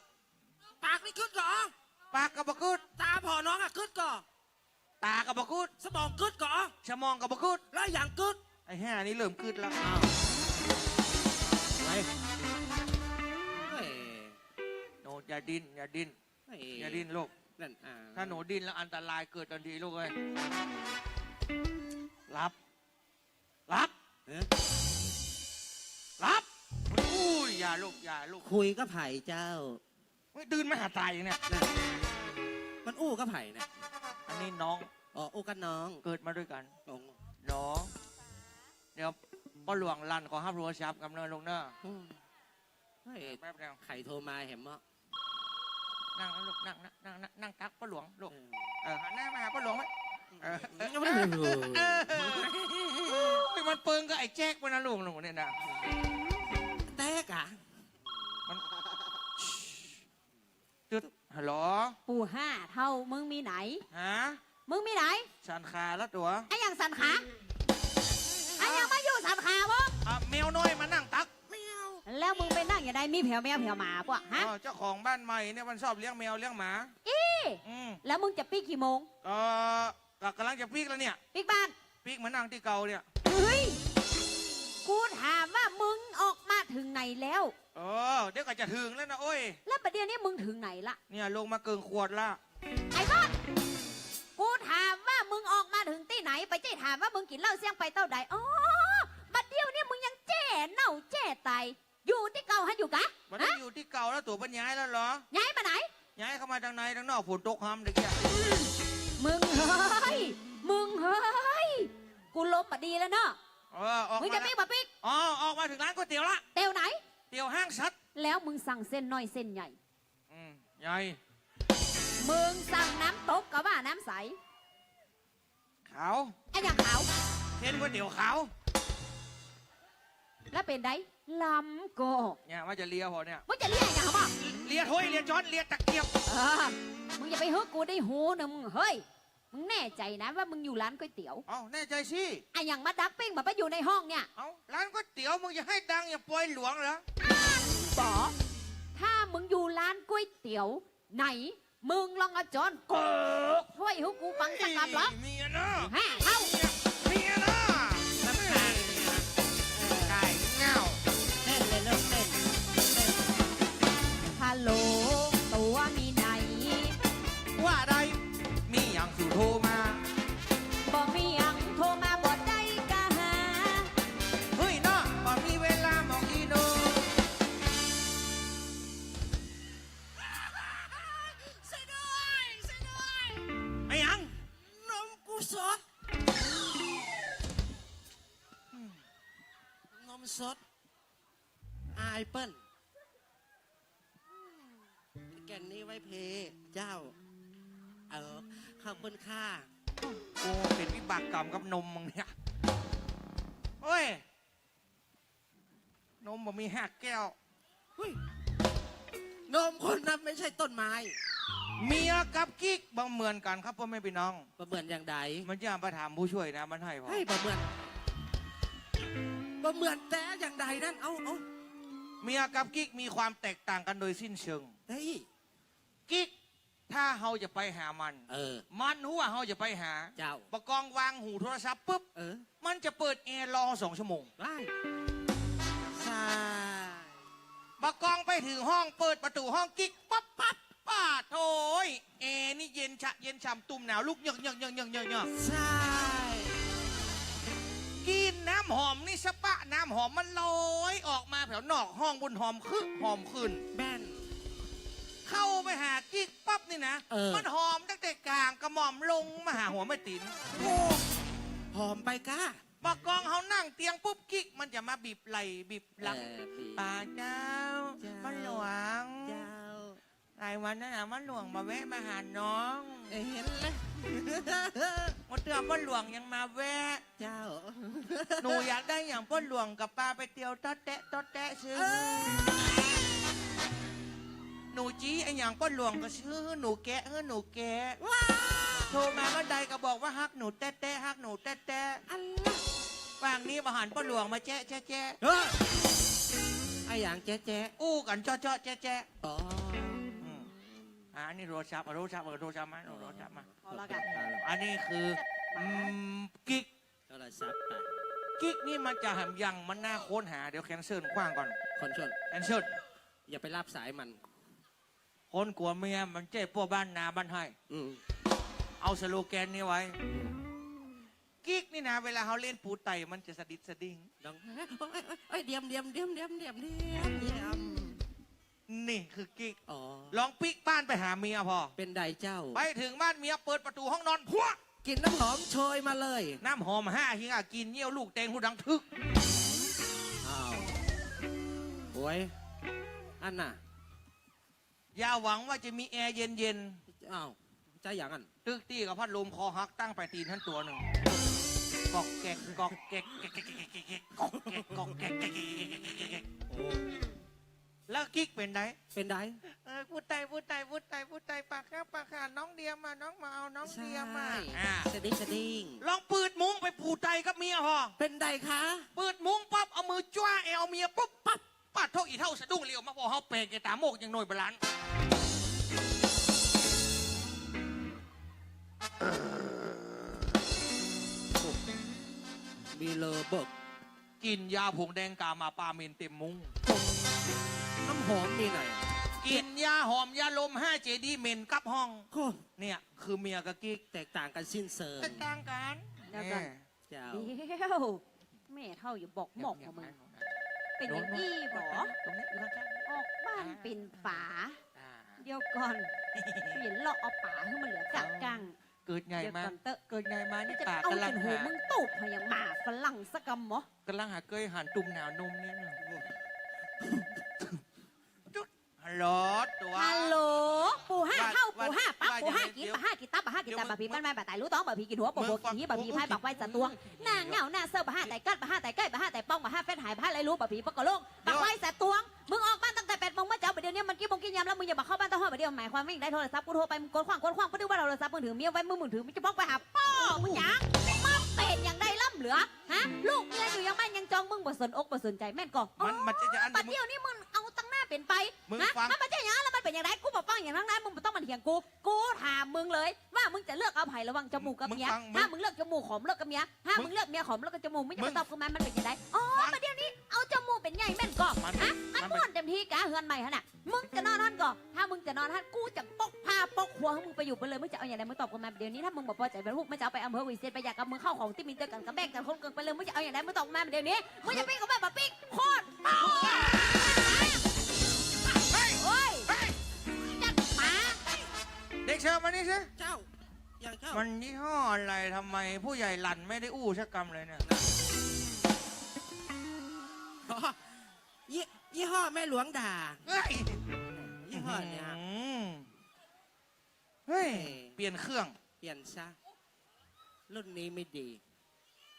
ปากนี่ขึ้นก่อ ปากกับบะกึด ตาพอน้องอะขึ้นก่อ ตากับบะกึด สมองขึ้นก่อ สมองกับบะกึด แล้วอย่างขึ้น ไอ้แห่นี่เริ่มกึดแล้ว ไปเฮ้ย โนอย่าดิ้นอย่าดิ้นลูก นั่นถ้าหนูดิ้นแล้วอันตรายเกิดทันทีลูกเอ้ยรับรับอุ้ยอย่าลูก คุยก็ไผ่เจ้า ไม่ตื่นไม่หาตายอย่างเนี้ย มันอู้ก็ไผ่นะ อันนี้น้อง อู้กันน้อง เกิดมาด้วยกัน โอ้ น้องเดี๋ยวพ่อหลวงรันขอห้ามโทรศัพท์กับเนินลงเนอะ เฮ้ย แป๊บเดียว ไข่โทรมาเห็นมั้ย นั่งนะลูกนั่งตักพ่อหลวงลูกหันหน้ามาหาพ่อหลวงไหมมันเปิงก็ไอ้แจ๊กไปนะลูกหนูเนี่ยนะ แตกอ่ะ มันจุดฮัลโหล ปู่ห้าเท่ามึงมีไหน ฮะ มึงมีไหน สันคาแล้วตัว ไอ้ยังสันขาไอ้ยังมาอยู่สันขาบ่ แมวน้อยมานั่งตัก แล้วมึงไปนั่งอย่างไรมีแผวแมวแผวหมาปะฮะ เจ้าของบ้านใหม่เนี่ยมันชอบเลี้ยงแมวเลี้ยงหมา แล้วมึงจะปีกกี่โมง กำลังจะปีกแล้วเนี่ย ปีกบ้าน ปีกเหมือนนั่งที่เก่าเนี่ย เฮ้ย กูถามว่ามึงออกมาถึงไหนแล้ว เออเดี๋ยวก็จะถึงแล้วนะโอ้ย แล้วประเดี๋ยวนี้มึงถึงไหนละ เนี่ยลงมาเกินขวดละ ไอ้บอสกูถามว่ามึงออกมาถึงที่ไหน ไปเจ้ถามว่ามึงกินเหล้าเสี่ยงไปเต้าใดอ๋อบัดเดียวนี่มึงยังแจ้เน่าแจ้ตายอยู่ที่เก่าฮะอยู่กะ มันได้อยู่ที่เก่าแล้วตัวปัญญายแล้วเหรอ ย้ายมาไหน ย้ายเข้ามาทางในทางนอกฝนตกห้ำเด็กแก มึงเฮ้ย มึงเฮ้ย กูล้มมาดีแล้วเนาะ ออก มึง มา จะปิ๊กมาปิ๊ก อ๋อออกมาถึงร้านก๋วยเตี๋ยวละ เตียวไหน เตี๋ยวห้างชัด แล้วมึงสั่งเส้นน้อยเส้นใหญ่ ใหญ่ มึงสั่งน้ำตกกับว่าน้ำใส ขาว ไอ้อย่างขาว เส้นก๋วยเตี๋ยวขาว แล้วเป็นไดลำโก เนี่ยว่าจะเลียพอเนี่ย มึงจะเรียกอย่างเขาบอก เลียถ้วยเลียช้อนเลียตะเกียบ มึงอย่าไปฮึกกูได้หูนะมึง เฮ้ย มึงแน่ใจนะว่ามึงอยู่ร้านก๋วยเตี๋ยว เอ้าแน่ใจสิ ไอ้อย่างมาดักปิ้งมาไปอยู่ในห้องเนี่ย เอ้าร้านก๋วยเตี๋ยวมึงจะให้ดังอย่าปล่อยหลวงเหรอ ป๋อถ้ามึงอยู่ร้านก๋วยเตี๋ยว ไหน มึงลองเอาจอนกกถ้วยให้กูฟังสักคำเหรอ เมียนะ ฮะเอ้า เมียนะน้ำตาลไก่เงา เต้นเลยเริ่มเต้น ฮัลโหลตัวมีไหน ว่าใดมีอย่างสู่โทรมา บอกมียังโทรมาบอกได้กะหา เฮ้ยน้อบ่มีเวลามองอีโน ใส่ด้วยใส่ด้วย ไอ้ยัง นมกูสดนมสดไอเปิ้ลแก่นนี้ไว้เพเจ้า ขอบคุณค่า กูเป็นวิบากกรรมกับนมมึงเนี่ยเฮ้ยนมบ่มีหักแก้ว หุ้ยนมคนนั้นไม่ใช่ต้นไม้ เมียกับกิ๊กบ่เหมือนกันครับพ่อแม่พี่น้อง ประเมินอย่างใด มันจะมาถามผู้ช่วยนะมันให้พอ ให้ประเมินแต่อย่างใดนั่นเอา เมียกับกิ๊กมีความแตกต่างกันโดยสิ้นเชิง เฮ้ย กิ๊กถ้าเฮาจะไปหามัน มันรู้ว่าเฮาจะไปหา เจ้า ประกองวางหูโทรศัพท์ปุ๊บ มันจะเปิดแอร์รอ2 ชั่วโมง ได้ใช่ ประกองไปถึงห้องเปิดประตูห้องกิ๊กปั๊บป้าโถยแอร์นี่เย็นฉะเย็นฉ่ำตุ่มหนาวลุกเหยอก ใช่ กินน้ำหอมนี่สปะน้ำหอมมันลอยออกมาแถวนอกห้องบนหอมหอมขึ้น แม่น เข้าไปหากิ๊กปั๊บนี่นะ มันหอมตั้งแต่กลางกระหม่อมลงมาหาหัวไม่ติน โอ้หอมไปก้า ปากกองเขานั่งเตียงปุ๊บกิ๊กมันจะมาบีบไหลบีบหลังป่าเจ้ามันหลวง เจ้า ไอ้วันนั้นนะมันหลวงมาแวะมาหาน้อง เห็นเลย มันเตือนพ่อหลวงยังมาแวะ เจ้า หนูอยากได้อย่างพ่อหลวงกับป้าไปเตียวต๊อดแตะซื้อหนูจี้ไอ้อย่างพ่อหลวงก็ซื้อหนูแกะหนูแกะโทรมาเมื่อใดก็บอกว่าฮักหนูแตะฮักหนูแตะ อันละ ว่างนี้มาหันพ่อหลวงมาแจ๊ะ เฮ้ยไออย่างแจ๊ะ อู้กันเจาะแจ๊ะ อ๋อ อันนี้โทรศัพท์มาโทรศัพท์มา พอแล้วกัน อันนี้คือกิ๊ก โทรศัพท์ไป กิ๊กนี่มันจะหำยังมันน่าค้นหาเดี๋ยวแคนเซิลกว้างก่อน คนชน แคนเซิล อย่าไปรับสายมัน คนกลัวเมียมันเจ๊พวกบ้านนาบ้านให้ เอาสโลแกนนี้ไว้ กิ๊กนี่นะเวลาเขาเล่นปูไตมันจะสะดิดสะดิ้ง ดองเอ้ยเดียม นี่คือกิ๊ก อ๋อ ลองปิ๊กบ้านไปหาเมียพอ เป็นใดเจ้า ไปถึงบ้านเมียเปิดประตูห้องนอนพัว กินน้ำหอมโชยมาเลย น้ำหอม5 หิงกินเยี่ยวลูกเตงหูดังทึก อ้าวโอ้ยอันน่ะ อย่าหวังว่าจะมีแอร์เย็น อ้าวใจอย่างอัน ๆตึกตี้กับพัดลมคอหักตั้งไปตีนท่านตัวหนึ่งกอกแกกกอกแกกกอกแกกกอกแกกโอ้ แล้วกิ๊กเป็นไง เป็นใด พูดไตปากขาน้องเดียมาน้องมาเอาน้องเดียมา สดิ้ง ลองปืดมุ้งไปผูไตกับเมียพอ เป็นใดคะ ปืดมุ้งปั๊บเอามือจ้วเอวเมียปุ๊บปั๊บปาดเท่าอีเท่าสะดุ้งเลี้ยวมาพอเขาเปกไอ้ตาโมกยังหน่อยบาลาน มีเลอเบิก ก กินยาผงแดงกามาปาเมนเต็มมุ้ง น้ำหอมมีหน่อย กินยาหอมยาลม5เจดีเมนกับห้อง โอ้ เนี่ยคือเมียกับกิ๊ก แตกต่างกันสิ้นเชิง แตกต่างกัน แล้วกัน เจ้า เดี๋ยวแม่เท่าอย่าบอกหมอกของมึงเป็นอย่างนี้บอ ตรงนี้อยู่ข้าง ออกบ้านเป็นป่า ๆอ่า เดี๋ยวก่อนเปลี่ยนเลาะเอาป่าให้มันเหลือกะกัง เกิดไง เดี๋ยว มา ก่อนเตอะ เกิดไงมานี่ จะ ปาก เอา กำลั จ ง นหู หา มึงตูบพออย่างหมาฝรั่งสักกำหมอก ำลังหาเกยหันตุ่มหนาวนมเนี่ยนะจุดฮัลโหลตัว ฮัลโหลปูห้าเข้าปูห้าปั๊บ ว่า ปูห้า เดี๋ กิน ยว ปะห้ากินตับบะห้ากินตับบะผี เดี๋ยว มันไม่บะไตรู้ต้องบะผีกินหัวปะหัวกินหีบะผีพายบักไว้สะตวงหน้าเหงาหน้าเซอร์บะห้าไตกัดบะห้าไตใกล้บะห้าไตป้องบะห้าเฟสหายบะห้าไรรู้บะผีปะกะโลงบักไว้สะตวงมึงออกบ้านตั้งแต่8 โมงเมื่อเช้าเดี๋ยวนี้มันกี่โมงกี่ยามแล้วมึงอย่ามาเข้าบ้านตะห้อเดี๋ยวหมายความว่าได้โทรศัพท์กูโทรไปมึงกดขวางปะดูว่าโทรศัพท์มึงถือเมียไว้มึงถือมึงจะบอกไปหาป้อมึงหยังมาเป็นอย่างใดล่ำเหลือฮะลูกเมียอยู่ยังบ้านยังจองมึงบ่สนอกบ่สนใจแม่นก่อ มันจะอัน ปัด มึง เดียวนี่มึงเอาตั้งหน้าเป็นไป มึง นะ ฟัง ถ้ามันจะอย่างนั้นแล้วมันเป็นอย่างไรกูบอกฟังอย่างนั้นมึงไม่ต้องมาเถียงกูถามมึงเลย ว่ามึงจะเลือกเอาไผ่ระหว่างจมูกกับเมียถ้ามึงเลือกจมูกขมเลือกกับเมียถ้ามึงเลือกเมียขมเลือกกับจมูกไม่จะมาตอบกูมันเป็นอย่างไรอ๋อปัดเดียวนี้เอาจมูกเป็นใหญ่แม่นก่อฮะมันม้วนเต็มที่กะเฮือนใหม่ฮะน่ะมึงจะนอนท่านก่อถ้ามึงจะนอนท่านกูจะปกผ้าปกหัวให้มึงไปอยู่ไปเลยมึงจะเอาอย่างไรมึงตอบกูมาเดี๋ยวนี้ถ้ามึงบอกพอใจเป็นพวกมึงจะเอาไปอำเภอวิเศษไปอยากกับมึงเข้าของที่มีเจอกันกับแบ่งกันคนเกินไปเลยมึงจะเอาอย่างไรมึงตอบกูมาเดี๋ยวนี้มึงจะปิ๊กกับแบบปิ๊กโคตรเมาโอ้ยจัดหมา เด็กเชิญมานี่สิ เจ้า อย่างเจ้า มันยี่ห้ออะไรทำไมผู้ใหญ่หลั่นไม่ได้อู้ชักกรรมเลยเนี่ย อ๋อยี่ห้อแม่หลวงด่า เฮ้ย ยี่ห้อเนี่ย เฮ้ยเปลี่ยนเครื่อง เปลี่ยนซะรุ่นนี้ไม่ดี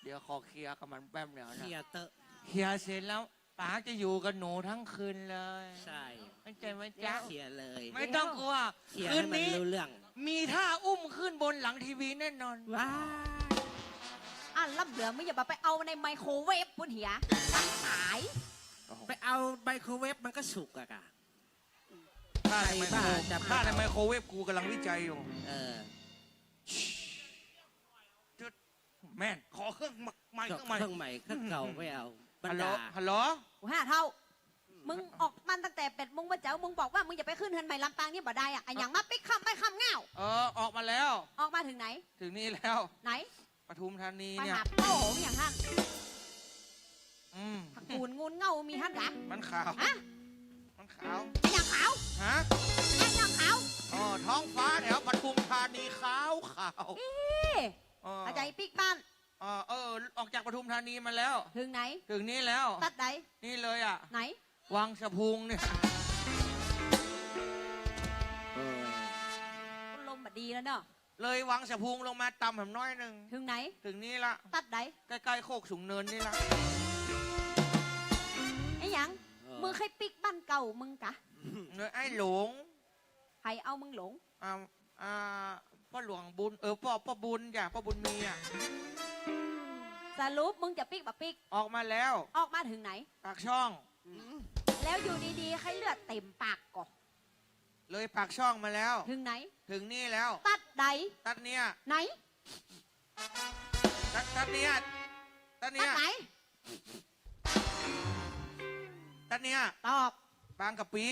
เดี๋ยวขอเคลียร์กับมันแป๊บเดียว เคลีย นะ ร์เตอะ เคลียร์เสร็จแล้วป๋าจะอยู่กับหนูทั้งคืนเลย ใช่ ไม่ใจไหมจ๊ะ เคลียร์เลย ไม่ต้องกลัว เคลียร์ คื ให้ น มัน นี้ รู้เรื่อง มีท่าอุ้มขึ้นบนหลังทีวีแน่นอน ว้า อ่ะล่ำเหลืองมึงอย่าไปเอาในไมโครเวฟบนเหียตั้งขาย ไปเอาไมโครเวฟมันก็สุกอะกะ ท่าในไมโคร ใครบ้าจะ ท่าในไมโครเวฟกูกำลังวิจัยอยู่ เออ จุดแม่นขอเครื่องใหม่เครื่องใหม่ เครื่องใหม่เครื่องเก่าไม่เอาบร ฮัล ร โหล ดา ฮัลโหล กู5 เท่า มึงออกมันตั้งแต่8 โมงเมื่อเช้ามึงบอกว่ามึงอย่าไปขึ้นเฮือนใหม่ลำปางนี่บ่ได้อ่ะไอ้อย่างมาปิ๊กคำไม่คำเงา ออกมาแล้ว ออกมาถึงไหน ถึงนี่แล้ว ไหน ปทุมธานี ไป เนี่ย หาโป้มอย่างท่าน อืม ผักกูนงูนเงามีท่านกะ มันขาว ฮะ มันขาว ไอ้อย่างขาว ฮะ ไอ้อย่างขาว อ๋อท้องฟ้าแถวปทุมธานีขาวขาว เอ๊ะ อาจารย์ปิ๊กบ้าน ออกจากปทุมธานีมาแล้ว ถึงไหน ถึงนี่แล้ว ตัดไหน นี่เลยอ่ะ ไหน วังสะพุงเนี่ย เออ ลมบัดดีแล้วเนาะ เลยวังสะพุงลงมาต่ำแบบน้อยหนึ่ง ถึงไหน ถึงนี่ละ ตัดไหน ใกล้ๆโคกสูงเนินนี่ละ ไอ้หยังมึงเคยปิ๊กบ้านเก่ามึงกะ เนยไอ้หลง ใครเอามึงหลง อ่าอ่าพ่อหลวงบุญพ่อบุญจ้ะพ่อบุญมีอ่ะ สรุปมึงจะปิ๊กบ่ปิ๊ก ออกมาแล้ว ออกมาถึงไหน ปากช่อง แล้วอยู่ดีๆให้เลือดเต็มปากก่อน เลยปากช่องมาแล้ว ถึงไหน ถึงนี่แล้ว ตัดไหน ตัดเนี่ย ไหน ตัดเนี่ยตัด ตั เนี่ ด ย ไหน ตัดเนี่ย ตอบ บางกะปิ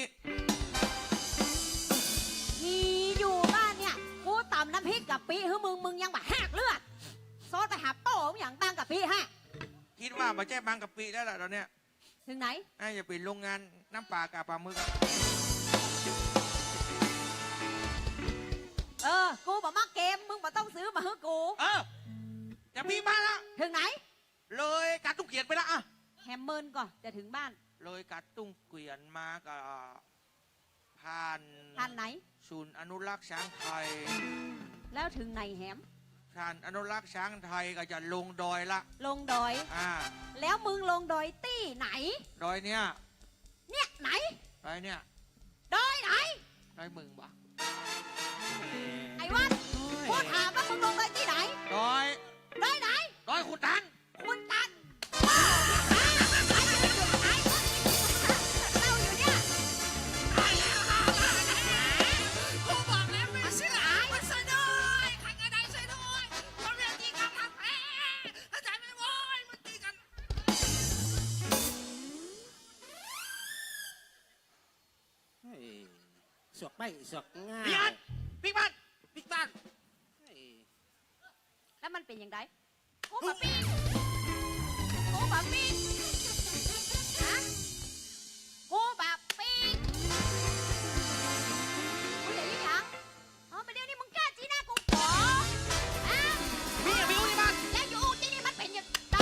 มีอยู่บ้านเนี่ยกูตำน้ำพริกกับปีให้มึงยังแบบหักเลือดซอสไปหาโป้มอย่างบางกับปีฮะ คิดว่าไม่ใช่บางกะปิแล้วล่ะตอนเนี้ย ถึงไหน น่าจะเป็นโรงงานน้ำปลากาปลาหมึกอะ กูบอกมาเกมมึงบอกต้องซื้อมาให้กู อย่าพี่มาละ ถึงไหน เลยกัดตุ้งเกียนไปละอะ แฮมเมินก่อนจะถึงบ้าน เลยกัดตุ้งเกวียนมากับผ่าน ท่านไหน ศูนย์อนุรักษ์ช้างไทย แล้วถึงไหนแฮม ผ่านอนุรักษ์ช้างไทยก็จะลงดอยละ ลงดอย แล้วมึงลงดอยตี้ไหน ดอยเนี่ย เนี่ยไหน ดอยเนี่ย ดอยไหน ดอยมึงปะ ไอ้วัดกูถามว่ามึงลงดอยที่ไหน ดอย ดอยไหน ดอยขุนตัน คุณตันเราอยู่เนี่ย กูบอกแล้วไม่เชื่อมาช่วยด้วยใครก็ได้ช่วยด้วยเราเรียกตีกันทางแพ้เข้าใจไหมโว้ยมันตีกัน สวกไม่สวกง่าย พี่อันพี่บ้าน บิ๊กบ้านเฮ้ย แล้วมันเป็นยังไงกูบะปีกูบะปีฮะกูบะปีกูอย่ายิ่งยังประเดี๋ยวนี้มึงแก้จีน่ากูขอฮะ พี่อย่าไปอู้ที่บ้าน แล้วอยู่ที่นี่มันเป็นยังไง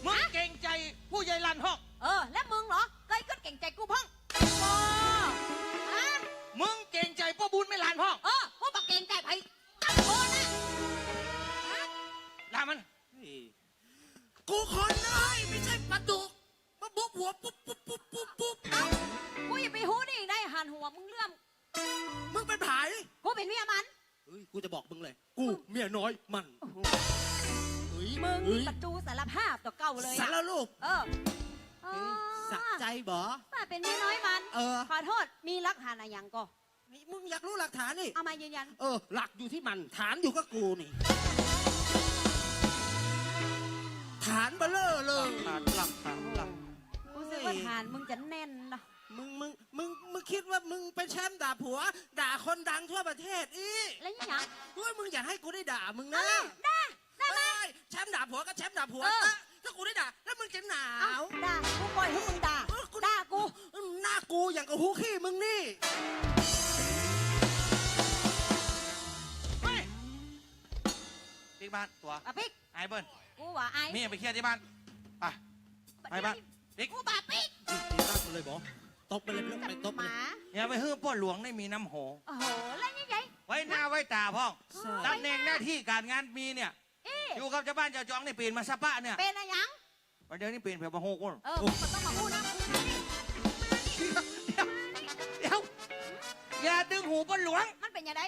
มึงเก่งใจผู้ใหญ่ลันห้อง แล้วมึงเหรอเคยขึ้นเก่งใจกูพ่องโอ้ฮะ มึงเก่งใจพ่อบุญไม่ลันห้อง กูบอกเก่งใจไผ่ตั้งโคนนะฮะ ลามัน เฮ้ยกูคนเลยไม่ใช่ปลาดุกมาบุบหัวปุ๊บปุ๊บปุ๊บปุ๊บปุ๊บ กูอย่าไปหูนี่ได้หันหัวมึงเลื่อม มึงเป็นไผ กูเป็นเมียมัน เฮ้ยกูจะบอกมึงเลย กูเมียน้อยมันเฮ้ย มึง เฮ้ย ประตูสารภาพต่อเก่าเลย สารลูก เออ เฮ้ยสะใจบ่ ป้าเป็นเมียน้อยมัน เออ ขอโทษมีหลักฐานอะไรยังก็ นี่มึงอยากรู้หลักฐานนี่ เอามายืนยัน หลักอยู่ที่มัน ฐานอยู่กับกูนี่ ฐานเบลเลอร์เลย หลัก กูรู้สึกว่าฐานมึงจะแน่นนะ มึงคิดว่ามึงเป็นแชมป์ด่าผัว ด่าคนดังทั่วประเทศอี แล้วยังยัง ด้วยมึงอยากให้กูได้ด่ามึงนะ ได้ไหม เฮ้ยแชมป์ด่าผัวก็แชมป์ด่าผัว เออ นะถ้ากูได้ด่าแล้วมึงจะหนาว ด่ากูปล่อยให้มึงด่า ด่ากู หน้ากูอย่างกับหูขี้มึงนี่ เฮ้ยพี่บ้านตัว ปะปิ๊ก ไอ้เบิ้ล กูว่าไอ้ มีไปเคลียร์ที่บ้านไปบ้านบิ๊ก กูบาปิ๊ก ตีตั้งมันเลยบอตบไปเลยไปตบ ห ไปเลย มา อย่าไปฮื้อพ่อหลวงได้มีน้ำโห โอ้โหแล้วยังไง ไว้หน้าไว้ตาพ่อง ใช่ ตำแหน่งหน้าที่การงานมีเนี่ย อยู่กับเจ้าบ้านเจ้าจองนี่เปลี่ยนมาสะปะเนี่ย เป็นอะไรยัง วันเดียวนี้เปลี่ยนเผื่อมาโหกคน มันต้องมาพูดนะ เดี๋ยวอย่าดึงหูพ่อหลวง มันเป็นยังไง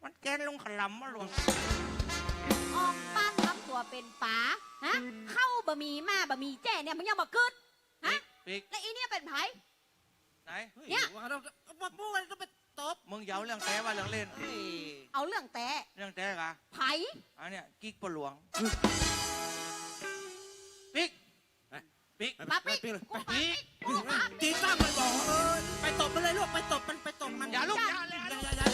มันแกนลงขลำพ่อหลวง ออกบ้านทำตัวเป็นป๋าฮะเข้าบะหมี่มาบะหมี่แจ้เนี่ยมึงยังมาขึ้นฮะ บิ๊ก แล้วอีเนี่ยเป็นไผ ไหน เนี่ย ว่าเราว่าพูดอะไรก็ไปตบ มึงเหยาเรื่องแต่ว่าเรื่องเล่น เฮ้ย เอาเรื่องแต่ เรื่องแต่กะ ไผ อันเนี้ยกิ๊กพ่อหลวงบิ๊กบิ๊ก ปาปิ๊ก ไปเลย กูปาปิ๊กกูปา ตี ปิ๊ก ตั้งมันบอกไปตบมันเลยลูกไปตบมันไปตบมัน อย่าลูกอย่าเลย อย่า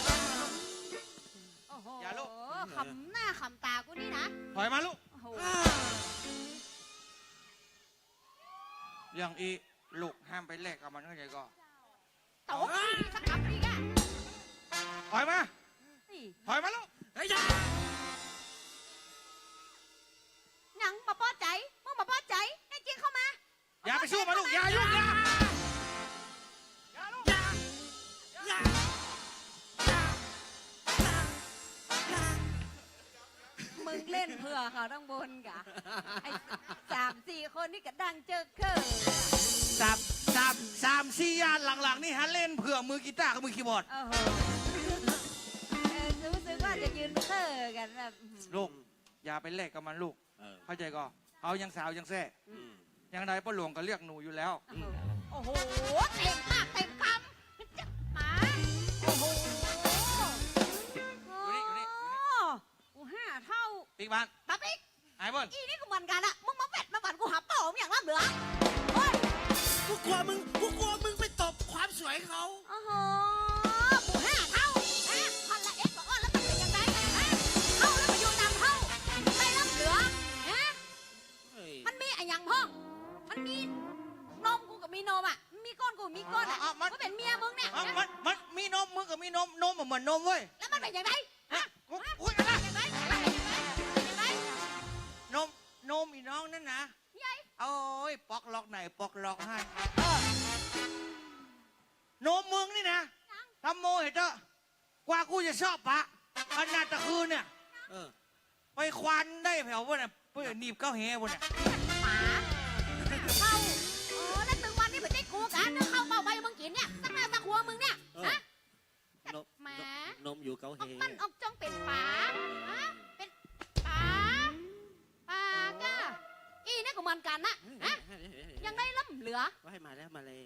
โอ้โห อย่าลูก ขำหน้าขำตากูนี่นะ ถอยมาลูก โอ้โห เรื่องอีลูกห้ามไปแลกกับมันเข้าใจก็ โต๊ะสักคำนี่แก ถอยมา นี่ ถอยมาลูก เฮ้ยอย่า หนังมาป้อใจมึงมาป้อใจไอ้จริงเข้ามา อย่าไปสู้มาลูกอย่ายุ่งอย่า อย่า มึงเล่นเพื่อเขาต้องบนกะไอ้3-4 คนนี่ก็ดังเจอเคือ สามสี่ยานหลังๆนี่ฮะเล่นเผื่อมือกีตาร์กับมือคีย์บอร์ด โอ้โหรู้สึกว่าจะยืนเคือกันแบบ ลูกอย่าไปแลกกับมันลูกเข้าใจก็เอายังสาวยังแซ่ยังไงพ่อหลวงก็เรียกหนูอยู่แล้ว โอ้โหเต็มปากเต็มคำจะหมาโอ้โห อยู่นี่ กู5 เท่า ปิ๊กบ้าน ปาปิ๊ก ไอ้เบิ้ล อีนี่กูเหมือนกันอะมึงมาแฟดมาฝันกูหาเป่ามึงอย่างล่ำเหลือเฮ้ย กูกลัวมึงไปตบความสวยเขา โอ้โหกู5 เท่าพันละเอ็กซ์บอกแล้วมันเป็นยังไงเข้าแล้วมาอยู่นำเข้าไม่ล่ำเหลือมันมีอะไรอย่างพ่องมันมีนมกูกับมีนมอะมีก้อนกูมีก้อนอะมันเป็นเมียมึงเนี่ย มันมีนมมึงกับมีนมเหมือนนมเว้ย แล้วมันเป็นยังไง อุ้ยอะไร ยังไงยังไง นมอีน้องนั่นนะ ยัย โอ้ยปอกล็อกไหนปอกล็อกให้นมมึงนี่นะทำโมเหตุกว่ากูจะชอบปะขนาดตะคืนเนี่ยไปควันได้แผ่ววะเนี่ยเพื่อหนีบเก้าแห่วะเนี่ย หมาเข้าแล้วตึงวันนี้เหมือนได้กูกันเข้าเบาใบมึงกินเนี่ยตั้งหน้าตั้งหัวมึงเนี่ยฮะหมาน มอยู่เกาเฮ มันออกจ้องเป็นป๋าเป็นป๋าก้าอีนี่ก็เหมือนกันนะยังได้ล่ำเหลือ ว่าให้มาแล้วมาเลย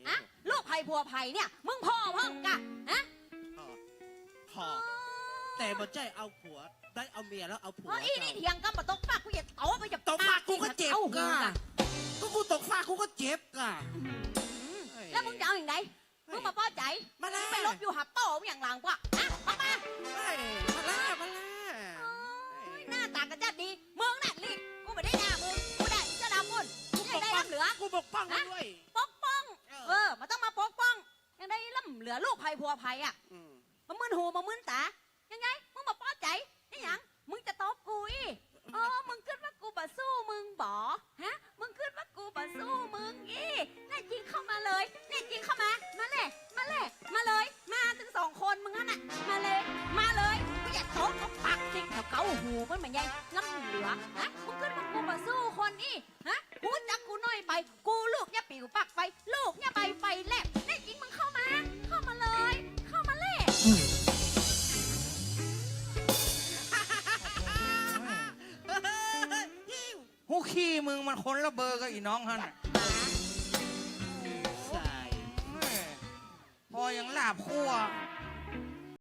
ลูกไผ่ผัวไผ่เนี่ยมึงพ่อพ่องกะพอแต่บ่ใจเอาผัวได้เอาเมียแล้วเอาผัว อีนี่เถียงกันมาตกปากกูอย่าโตไปอย่า ตกฟากกูก็เจ็บก่ะก็กูตกฟากกูก็เจ็บก่ะ แล้วมึงจะเอาอย่างไรมึง มาป้อใจ มาแล้ว ไปลบอยู่หับโป้อย่างหลังกว่าอะออกมา มาแล้วมาแล้ว โอ้ยหน้าตากระจัดดีมึงน่ะลิกูไม่ได้หน้ามึงกูได้เจ้าดำมุนกูยังได้ล้ำเหลือ กูปกป้องมึงด้วย ปกป้องมันต้องมาปกป้องยังได้ล้ำเหลือลูกภัยพัวภัยอ่ะ อืม มามึนหูมามึนตายังไงมึงมาป้อใจนี่หยังมึงจะตบกูอีมึงคิดว่ากูบ่สู้มึงบ่ฮะมึงคิดว่ากูบ่สู้มึงอีแน่จริงเข้ามาเลยแน่จริงเข้ามามาเลยมาเลยมาเลยมาถึง2 คนมึงนั่นน่ะมาเลยมึงอย่าตบก็ปักสิเขาเกาหูมันเหมือนไงล้ำเหลือฮะมึงคิดว่ากูบ่สู้คนอีฮะกูจักกูน้อยไปกูลูกอย่าปิวปักไปลูกอย่าไปแลบแน่จริงมึงเข้ามาเลยเข้ามาเลย หูขี้มึงมันคนละเบอร์กับอีน้องฮันน่ะ ใช่ พอยังลาบคั่ว